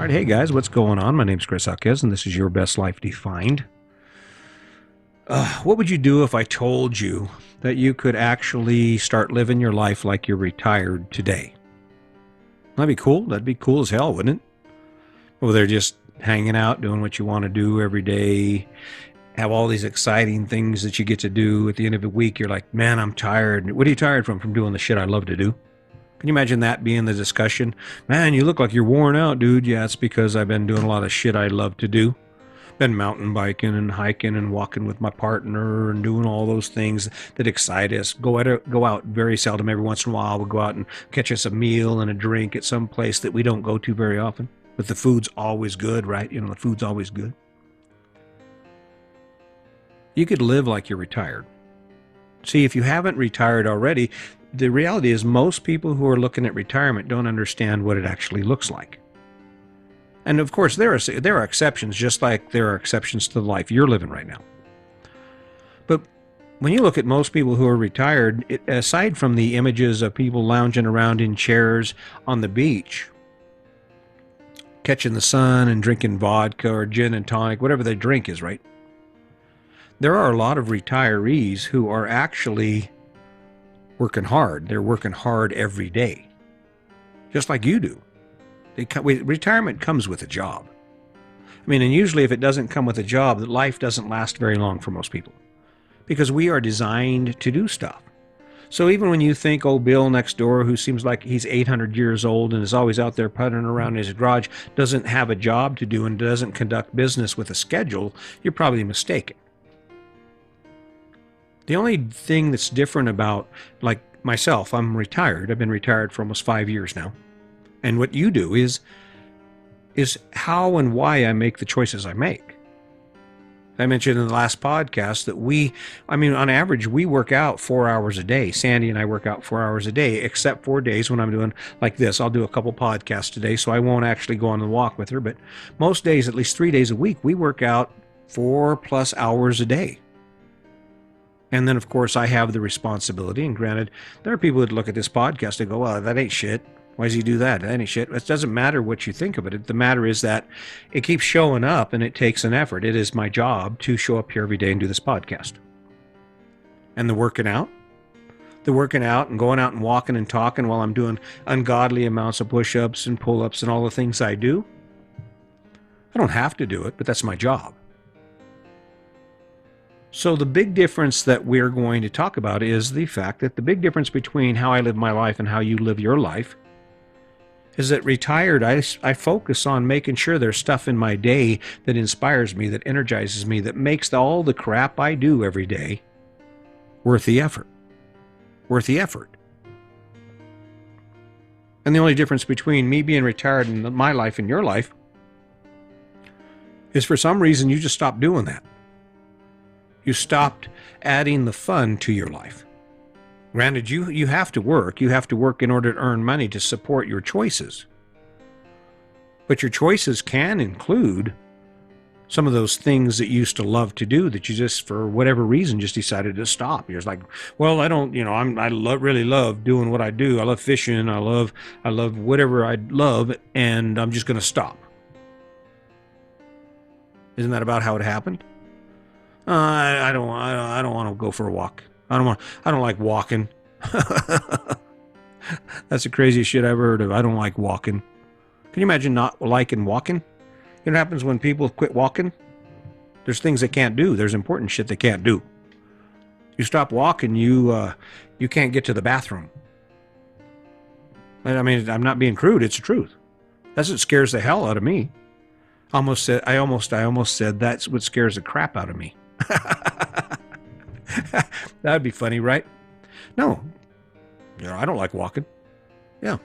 right, hey guys, what's going on? My name's Chris Huckes, and this is Your Best Life Defined. What would you do if I told you that you could actually start living your life like you're retired today? That'd be cool. That'd be cool as hell, wouldn't it? Well, they're just hanging out, doing what you want to do every day, have all these exciting things that you get to do. At the end of the week, you're like, man, I'm tired. What are you tired from? From doing the shit I love to do. Can you imagine that being the discussion? Man, you look like you're worn out, dude. Yeah, it's because I've been doing a lot of shit I love to do. Been mountain biking and hiking and walking with my partner and doing all those things that excite us. Go out very seldom. Every once in a while, we'll go out and catch us a meal and a drink at some place that we don't go to very often. But the food's always good, right? You know, the food's always good. You could live like you're retired. See, if you haven't retired already, the reality is most people who are looking at retirement don't understand what it actually looks like. And of course, there are exceptions, just like there are exceptions to the life you're living right now. But when you look at most people who are retired, aside from the images of people lounging around in chairs on the beach, catching the sun and drinking vodka or gin and tonic, whatever their drink is, right? There are a lot of retirees who are actually working hard. They're working hard every day, just like you do. Retirement comes with a job. I mean, and usually if it doesn't come with a job, life doesn't last very long for most people because we are designed to do stuff. So even when you think, oh, Bill next door, who seems like he's 800 years old and is always out there puttering around in his garage, doesn't have a job to do and doesn't conduct business with a schedule, you're probably mistaken. The only thing that's different about, like myself, I'm retired. I've been retired for almost 5 years now. And what you do is how and why I make the choices I make. I mentioned in the last podcast that on average, we work out 4 hours a day. Sandy and I work out 4 hours a day, except 4 days when I'm doing like this. I'll do a couple podcasts today, so I won't actually go on the walk with her. But most days, at least 3 days a week, we work out 4+ hours a day. And then, of course, I have the responsibility. And granted, there are people that look at this podcast and go, well, that ain't shit. Why does he do that? That ain't shit. It doesn't matter what you think of it. The matter is that it keeps showing up and it takes an effort. It is my job to show up here every day and do this podcast. And the working out and going out and walking and talking while I'm doing ungodly amounts of push-ups and pull-ups and all the things I do. I don't have to do it, but that's my job. So the big difference that we're going to talk about is the fact that the big difference between how I live my life and how you live your life is that retired, I focus on making sure there's stuff in my day that inspires me, that energizes me, that makes all the crap I do every day worth the effort. Worth the effort. And the only difference between me being retired in my life and your life is for some reason you just stopped doing that. You stopped adding the fun to your life. Granted, you have to work. You have to work in order to earn money to support your choices. But your choices can include some of those things that you used to love to do that you just, for whatever reason, just decided to stop. You're just like, well, I don't, really love doing what I do. I love fishing. I love whatever I love, and I'm just going to stop. Isn't that about how it happened? I don't want to go for a walk. I don't like walking. That's the craziest shit I've ever heard of. I don't like walking. Can you imagine not liking walking? You know what happens when people quit walking? There's things they can't do. There's important shit they can't do. You stop walking, you can't get to the bathroom. I mean, I'm not being crude. It's the truth. That's what scares the hell out of me. I almost said that's what scares the crap out of me. That'd be funny, right? No. I don't like walking. Yeah.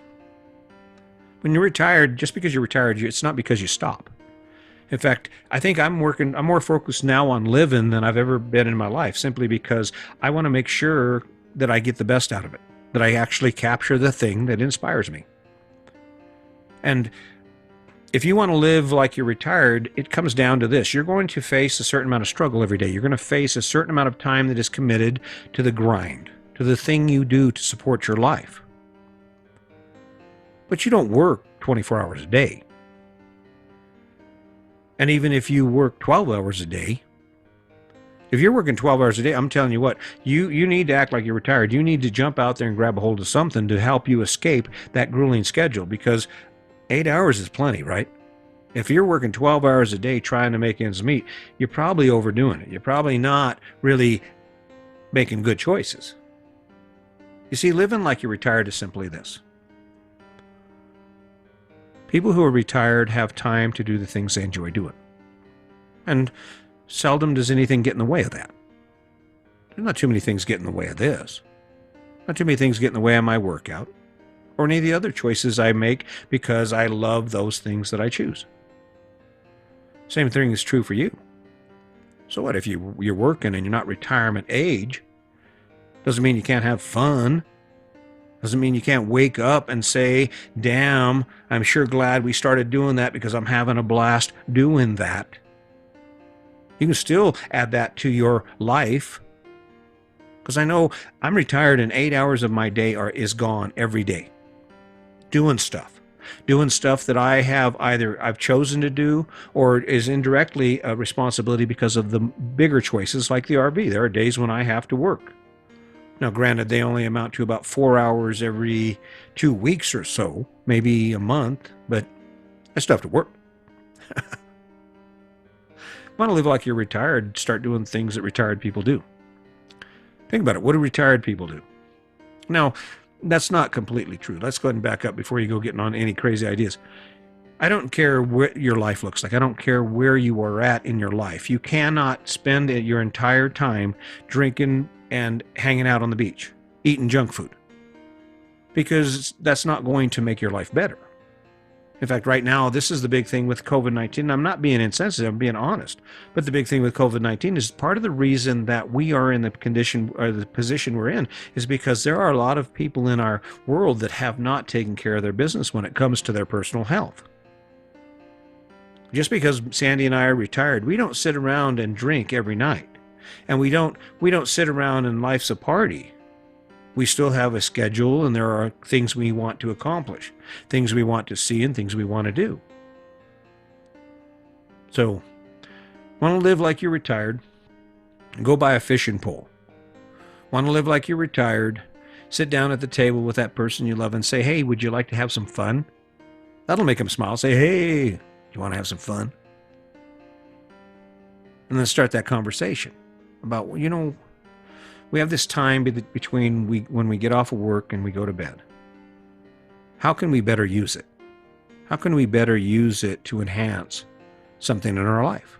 When you're retired, just because you're retired, it's not because you stop. In fact, I think I'm more focused now on living than I've ever been in my life, simply because I want to make sure that I get the best out of it, that I actually capture the thing that inspires me. And if you want to live like you're retired, it comes down to this. You're going to face a certain amount of struggle every day. You're going to face a certain amount of time that is committed to the grind, to the thing you do to support your life. But you don't work 24 hours a day. And even if you work 12 hours a day, if you're working 12 hours a day, I'm telling you what, you need to act like you're retired. You need to jump out there and grab a hold of something to help you escape that grueling schedule, because 8 hours is plenty, right? If you're working 12 hours a day trying to make ends meet, you're probably overdoing it. You're probably not really making good choices. You see, living like you're retired is simply this. People who are retired have time to do the things they enjoy doing. And seldom does anything get in the way of that. There's not too many things get in the way of this. Not too many things get in the way of my workout or any of the other choices I make, because I love those things that I choose. Same thing is true for you. So what if you're working and you're not retirement age? Doesn't mean you can't have fun. Doesn't mean you can't wake up and say, damn, I'm sure glad we started doing that because I'm having a blast doing that. You can still add that to your life. Because I know I'm retired and 8 hours of my day is gone every day. Doing stuff that I've chosen to do, or is indirectly a responsibility because of the bigger choices like the RV. There are days when I have to work. Now, granted, they only amount to about 4 hours every 2 weeks or so, maybe a month, but I still have to work. Want to live like you're retired, start doing things that retired people do. Think about it. What do retired people do? Now, that's not completely true. Let's go ahead and back up before you go getting on any crazy ideas. I don't care what your life looks like. I don't care where you are at in your life. You cannot spend your entire time drinking and hanging out on the beach, eating junk food, because that's not going to make your life better. In fact, right now, this is the big thing with COVID-19. I'm not being insensitive, I'm being honest. But the big thing with COVID-19 is part of the reason that we are in the condition or the position we're in is because there are a lot of people in our world that have not taken care of their business when it comes to their personal health. Just because Sandy and I are retired, we don't sit around and drink every night. And we don't sit around and life's a party. We still have a schedule, and there are things we want to accomplish, things we want to see, and things we want to do. So, want to live like you're retired? Go buy a fishing pole. Want to live like you're retired? Sit down at the table with that person you love and say, hey, would you like to have some fun? That'll make them smile. Say, hey, you want to have some fun? And then start that conversation about, we have this time between when we get off of work and we go to bed. How can we better use it? How can we better use it to enhance something in our life?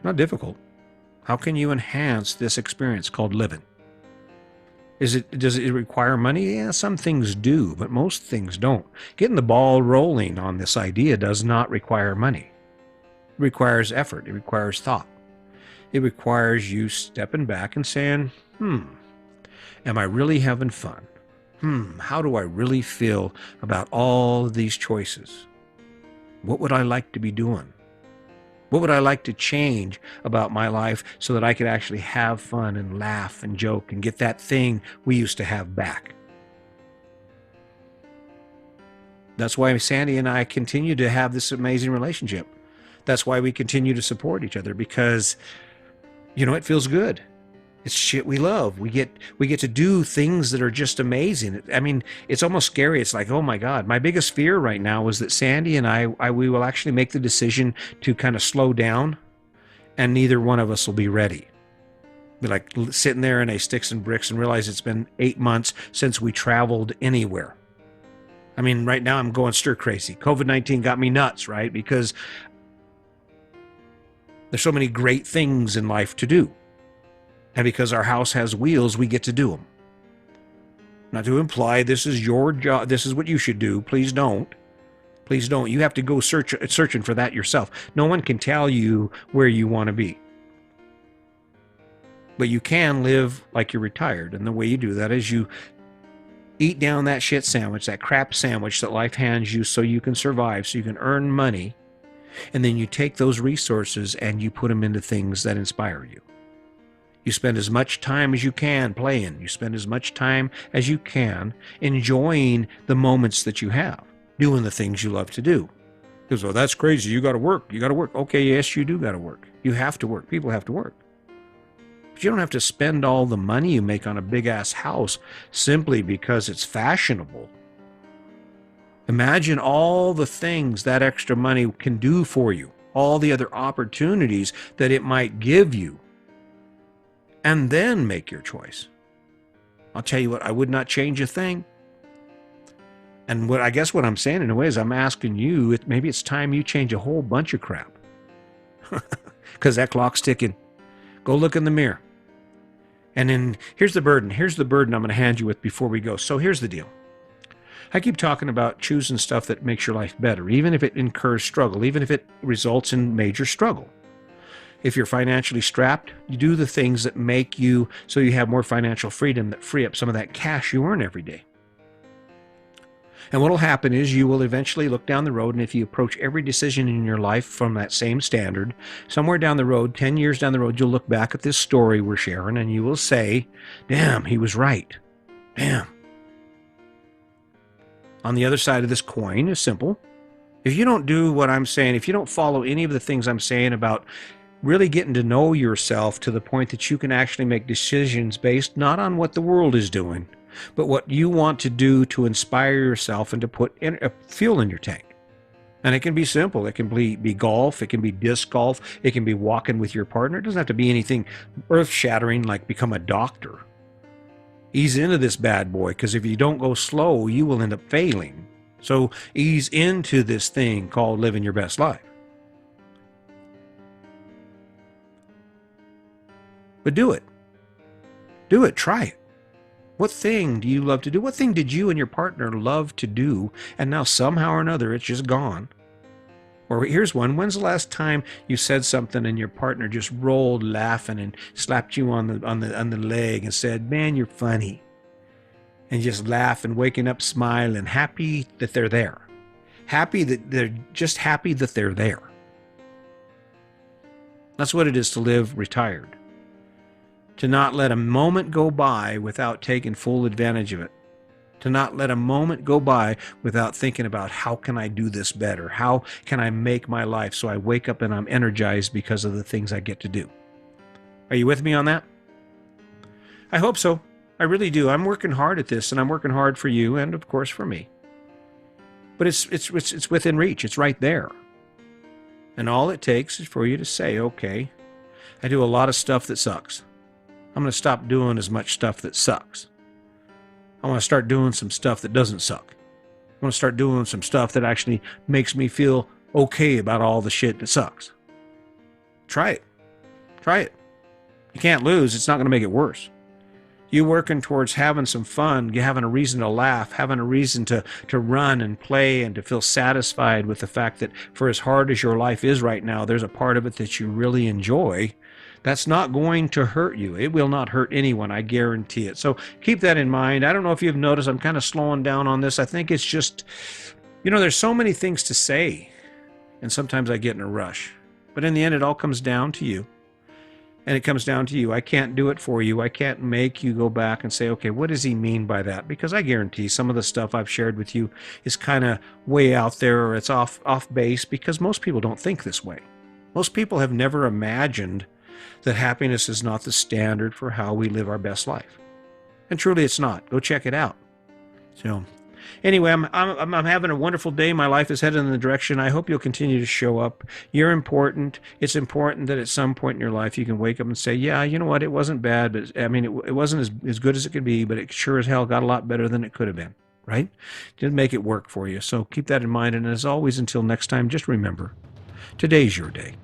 Not difficult. How can you enhance this experience called living? Does it require money? Yeah, some things do, but most things don't. Getting the ball rolling on this idea does not require money. It requires effort. It requires thought. It requires you stepping back and saying, am I really having fun? How do I really feel about all these choices? What would I like to be doing? What would I like to change about my life so that I could actually have fun and laugh and joke and get that thing we used to have back? That's why Sandy and I continue to have this amazing relationship. That's why we continue to support each other, because it feels good. It's shit we love. We get to do things that are just amazing. I mean, it's almost scary. It's like, oh my God. My biggest fear right now is that Sandy and we will actually make the decision to kind of slow down, and neither one of us will be ready. Be like sitting there in a sticks and bricks and realize it's been 8 months since we traveled anywhere. I mean, right now I'm going stir crazy. COVID-19 got me nuts, right? Because there's so many great things in life to do. And because our house has wheels, we get to do them. Not to imply this is your job, this is what you should do. Please don't. Please don't. You have to go searching for that yourself. No one can tell you where you want to be. But you can live like you're retired. And the way you do that is you eat down that shit sandwich, that crap sandwich that life hands you so you can survive, so you can earn money. And then you take those resources and you put them into things that inspire you. You spend as much time as you can playing. You spend as much time as you can enjoying the moments that you have, doing the things you love to do. Because, oh, that's crazy. You got to work. You got to work. Okay, yes, you do got to work. You have to work. People have to work. But you don't have to spend all the money you make on a big-ass house simply because it's fashionable. Imagine all the things that extra money can do for you, all the other opportunities that it might give you, and then make your choice. I'll tell you what, I would not change a thing. And what I guess what I'm saying in a way is I'm asking you, maybe it's time you change a whole bunch of crap. Because that clock's ticking. Go look in the mirror. And then here's the burden. Here's the burden I'm going to hand you with before we go. So here's the deal. I keep talking about choosing stuff that makes your life better, even if it incurs struggle, even if it results in major struggle. If you're financially strapped, you do the things that make you so you have more financial freedom, that free up some of that cash you earn every day. And what will happen is you will eventually look down the road, and if you approach every decision in your life from that same standard, somewhere down the road, 10 years down the road, you'll look back at this story we're sharing, and you will say, damn, he was right. Damn. On the other side of this coin is simple. If you don't do what I'm saying, if you don't follow any of the things I'm saying about really getting to know yourself to the point that you can actually make decisions based not on what the world is doing, but what you want to do to inspire yourself and to put fuel in your tank. And it can be simple. It can be golf. It can be disc golf. It can be walking with your partner. It doesn't have to be anything earth-shattering like become a doctor. Ease into this bad boy, because if you don't go slow, you will end up failing. So ease into this thing called living your best life. But do it. Do it. Try it. What thing do you love to do? What thing did you and your partner love to do, and now somehow or another it's just gone? Or here's one. When's the last time you said something and your partner just rolled laughing and slapped you on the leg and said, "Man, you're funny," and just laugh and waking up smiling, happy that they're there, happy that they're there. That's what it is to live retired. To not let a moment go by without taking full advantage of it. To not let a moment go by without thinking about, how can I do this better? How can I make my life so I wake up and I'm energized because of the things I get to do? Are you with me on that? I hope so. I really do. I'm working hard at this, and I'm working hard for you and, of course, for me. But it's within reach. It's right there. And all it takes is for you to say, okay, I do a lot of stuff that sucks. I'm going to stop doing as much stuff that sucks. I want to start doing some stuff that doesn't suck. I want to start doing some stuff that actually makes me feel okay about all the shit that sucks. Try it. Try it. You can't lose. It's not going to make it worse. You working towards having some fun, having a reason to laugh, having a reason to run and play and to feel satisfied with the fact that for as hard as your life is right now, there's a part of it that you really enjoy. That's not going to hurt you. It will not hurt anyone. I guarantee it. So keep that in mind. I don't know if you've noticed, I'm kind of slowing down on this. I think it's just, there's so many things to say, and sometimes I get in a rush. But in the end, it all comes down to you. And it comes down to you. I can't do it for you. I can't make you go back and say, okay, what does he mean by that? Because I guarantee some of the stuff I've shared with you is kind of way out there, or it's off base, because most people don't think this way. Most people have never imagined that happiness is not the standard for how we live our best life. And truly it's not. Go check it out. So anyway, I'm having a wonderful day. My life is headed in the direction. I hope you'll continue to show up. You're important. It's important that at some point in your life you can wake up and say, yeah, you know what? It wasn't bad, but it wasn't as good as it could be, but it sure as hell got a lot better than it could have been, right? Just make it work for you. So keep that in mind. And as always, until next time, just remember, today's your day.